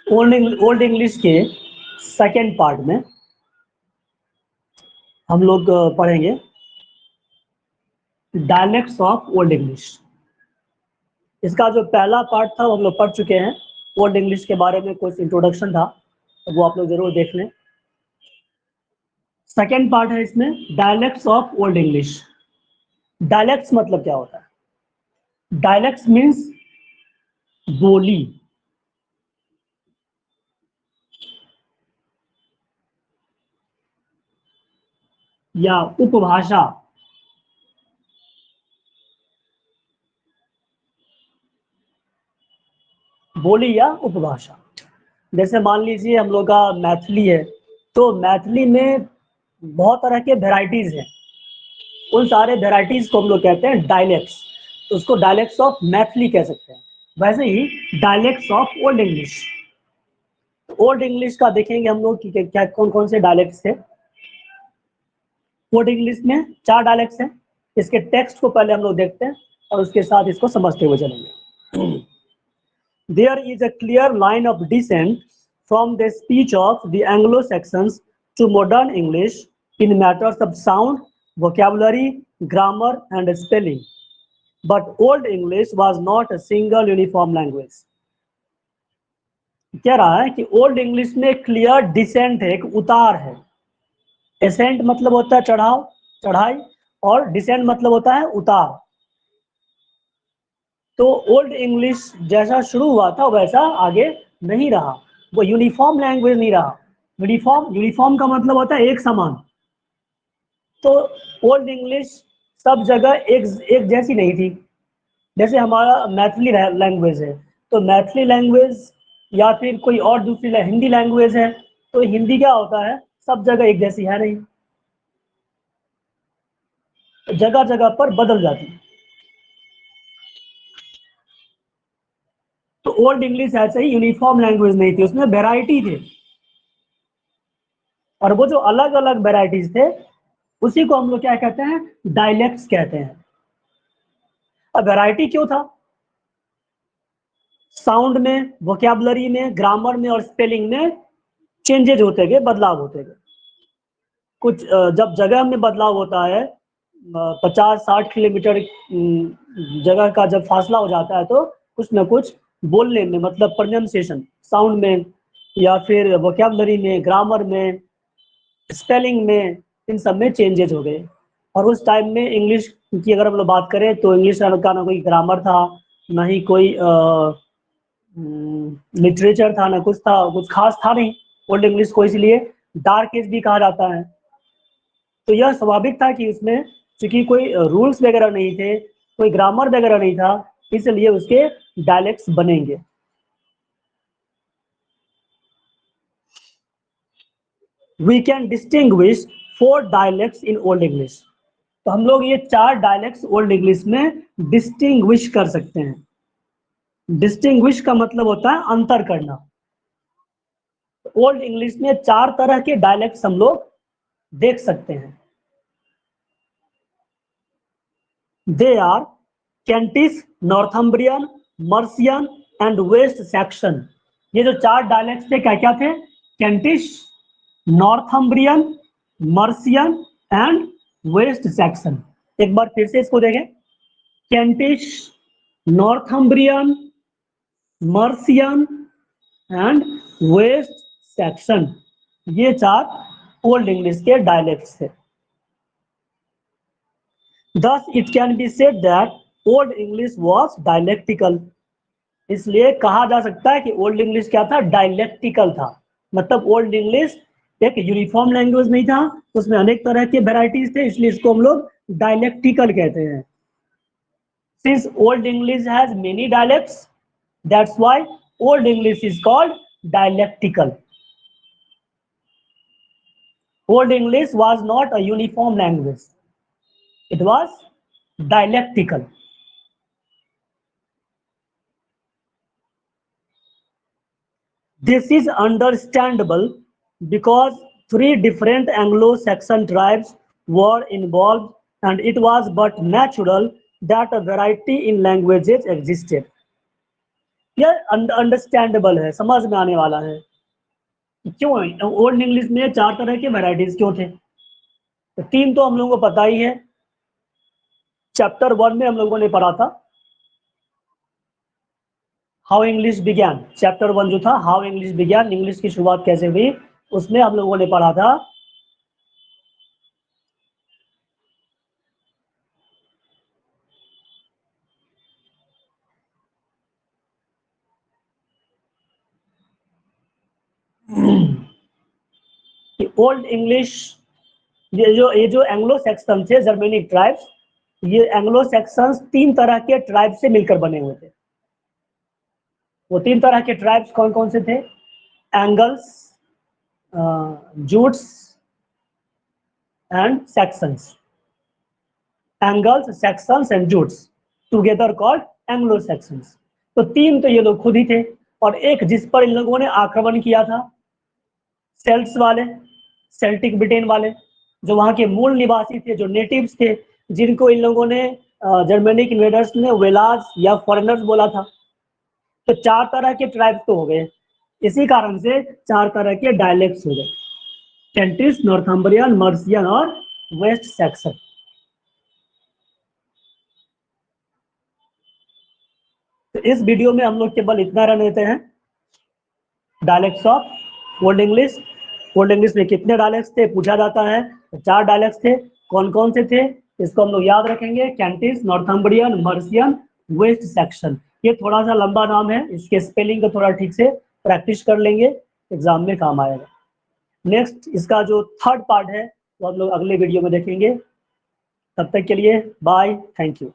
Old English के second part में हम लोग पढ़ेंगे डायलेक्ट्स ऑफ ओल्ड इंग्लिश। इसका जो पहला पार्ट था वो हम लोग पढ़ चुके हैं। ओल्ड इंग्लिश के बारे में कुछ इंट्रोडक्शन था, तो वो आप लोग जरूर देख लें। सेकेंड पार्ट है इसमें dialects of Old English. Dialects मतलब क्या होता है? डायलेक्ट्स मीन्स बोली या उपभाषा। बोली या उपभाषा। जैसे मान लीजिए हम लोग का मैथिली है, तो मैथिली में बहुत तरह के वेराइटीज हैं। उन सारे वेराइटीज को हम लोग कहते हैं डायलेक्ट्स। तो उसको डायलेक्ट्स ऑफ मैथिली कह सकते हैं। वैसे ही dialects of Old English. Old English का देखेंगे हम लोग कि क्या कौन कौन से डायलेक्ट्स थे। ओल्ड इंग्लिश में 4 डायलेक्ट्स हैं। इसके टेक्स्ट को पहले हम लोग देखते हैं और उसके साथ इसको समझते हुए चलेंगे। There is a clear line of descent from the speech of the Anglo-Saxons to modern English in matters of sound, vocabulary, grammar, and spelling. But Old English was not a single uniform language. कह रहा है कि old English में clear decent है, एक उतार है। Accent मतलब होता है चढ़ाव, चढ़ाई, और डिसेंट मतलब होता है उतार। तो ओल्ड इंग्लिश जैसा शुरू हुआ था वैसा आगे नहीं रहा, वो यूनिफॉर्म लैंग्वेज नहीं रहा। यूनिफॉर्म का मतलब होता है एक समान। तो ओल्ड इंग्लिश सब जगह एक जैसी नहीं थी। जैसे हमारा मैथिली लैंग्वेज है, तो मैथिली लैंग्वेज या फिर कोई और दूसरी हिंदी लैंग्वेज है, तो हिंदी क्या होता है, सब जगह एक जैसी है नहीं, जगह जगह पर बदल जाती है। तो ओल्ड इंग्लिश ऐसे ही यूनिफॉर्म लैंग्वेज नहीं थी, उसमें वेराइटी थे। और वो जो अलग अलग वेराइटीज थे उसी को हम लोग क्या कहते हैं, डायलेक्ट्स कहते हैं। अब वेराइटी क्यों था? साउंड में, वोकैबुलरी में, ग्रामर में और स्पेलिंग में चेंजेज होते गए, बदलाव होते गए। कुछ जब जगह में बदलाव होता है, 50-60 किलोमीटर जगह का जब फासला हो जाता है, तो कुछ ना कुछ बोलने में, मतलब प्रोनाउंसिएशन, साउंड में, या फिर वोकैबुलरी में, ग्रामर में, स्पेलिंग में, इन सब में चेंजेस हो गए। और उस टाइम में इंग्लिश की अगर हम लोग बात करें तो इंग्लिश का ना कोई ग्रामर था, ना ही कोई लिटरेचर था, ना कुछ था, कुछ खास था नहीं ओल्ड इंग्लिश को, इसलिए डार्क एज भी कहा जाता है। तो यह स्वाभाविक था कि उसमें चूंकि कोई रूल्स वगैरह नहीं थे, कोई ग्रामर वगैरह नहीं था, इसलिए उसके डायलेक्ट्स बनेंगे। We can distinguish 4 dialects in Old English. तो हम लोग ये 4 डायलेक्ट्स ओल्ड इंग्लिश में डिस्टिंग्विश कर सकते हैं। डिस्टिंग्विश का मतलब होता है अंतर करना। ओल्ड इंग्लिश में 4 तरह के डायलेक्ट्स हम लोग देख सकते हैं। They are Kentish, Northumbrian, Mercian and West Saxon. ये जो 4 डायलेक्ट्स थे क्या क्या थे? Kentish, Northumbrian, Mercian and West Saxon. एक बार फिर से इसको देखें। Kentish, Northumbrian, Mercian and West Saxon, ये 4 ओल्ड इंग्लिश के डायलेक्ट्स थे। Thus it can be said that old English was dialectical। इसलिए कहा जा सकता है कि ओल्ड इंग्लिश क्या था? डायलेक्टिकल था। मतलब ओल्ड इंग्लिश एक यूनिफॉर्म लैंग्वेज नहीं था, उसमें अनेक तरह के वेराइटीज थे, इसलिए इसको हम लोग डायलेक्टिकल कहते हैं। Since old English has many dialects, that's why old English is called dialectical। Old English was not a uniform language, it was dialectical। This is understandable because 3 different Anglo-Saxon tribes were involved, and it was but natural that a variety in languages existed। यह understandable है, समझ में आने वाला है। क्यों old English में 4 तरह के वैरायटीज क्यों थे? तो 3 तो हम लोगों को पता ही है, चैप्टर 1 में हम लोगों ने पढ़ा था हाउ इंग्लिश बिगैन। चैप्टर 1 जो था हाउ इंग्लिश बिगैन, इंग्लिश की शुरुआत कैसे हुई, उसमें हम लोगों ने पढ़ा था कि ओल्ड इंग्लिश, ये जो एंग्लो सेक्शन थे, जर्मेनिक ट्राइब्स, ये एंग्लो सेक्शंस 3 तरह के ट्राइब से मिलकर बने हुए थे। वो 3 तरह के ट्राइब्स कौन कौन से थे? Angles, Jutes and sections. Angles, sections and Jutes together called Anglo sections. तो 3 तो ये लोग खुद ही थे, और एक जिस पर इन लोगों ने आक्रमण किया था, सेल्ट्स वाले, सेल्टिक ब्रिटेन वाले, जो वहाँ के मूल निवासी थे, जो नेटिव्स थे, जिनको इन लोगों ने जर्मेनिक इन्वेडर्स ने वेलाज या फॉरेनर्स बोला था। तो 4 तरह के ट्राइब्स तो हो गए, इसी कारण से 4 तरह के डायलेक्ट्स हो गए, केंटिश, नॉर्थम्बरियन, मर्सियन और वेस्ट सैक्सन। तो इस वीडियो में हम लोग केवल इतना रह लेते हैं, dialects of Old English. Old English में कितने डायलेक्ट्स थे पूछा जाता है, तो 4 डायलेक्ट्स थे। कौन कौन से थे इसको हम लोग याद रखेंगे, कैंटिस, नॉर्थम्बरियन, मर्सियन, वेस्ट सेक्शन। ये थोड़ा सा लंबा नाम है, इसके स्पेलिंग को थोड़ा ठीक से प्रैक्टिस कर लेंगे, एग्जाम में काम आएगा। नेक्स्ट इसका जो 3rd पार्ट है वो हम लोग अगले वीडियो में देखेंगे। तब तक के लिए बाय, थैंक यू।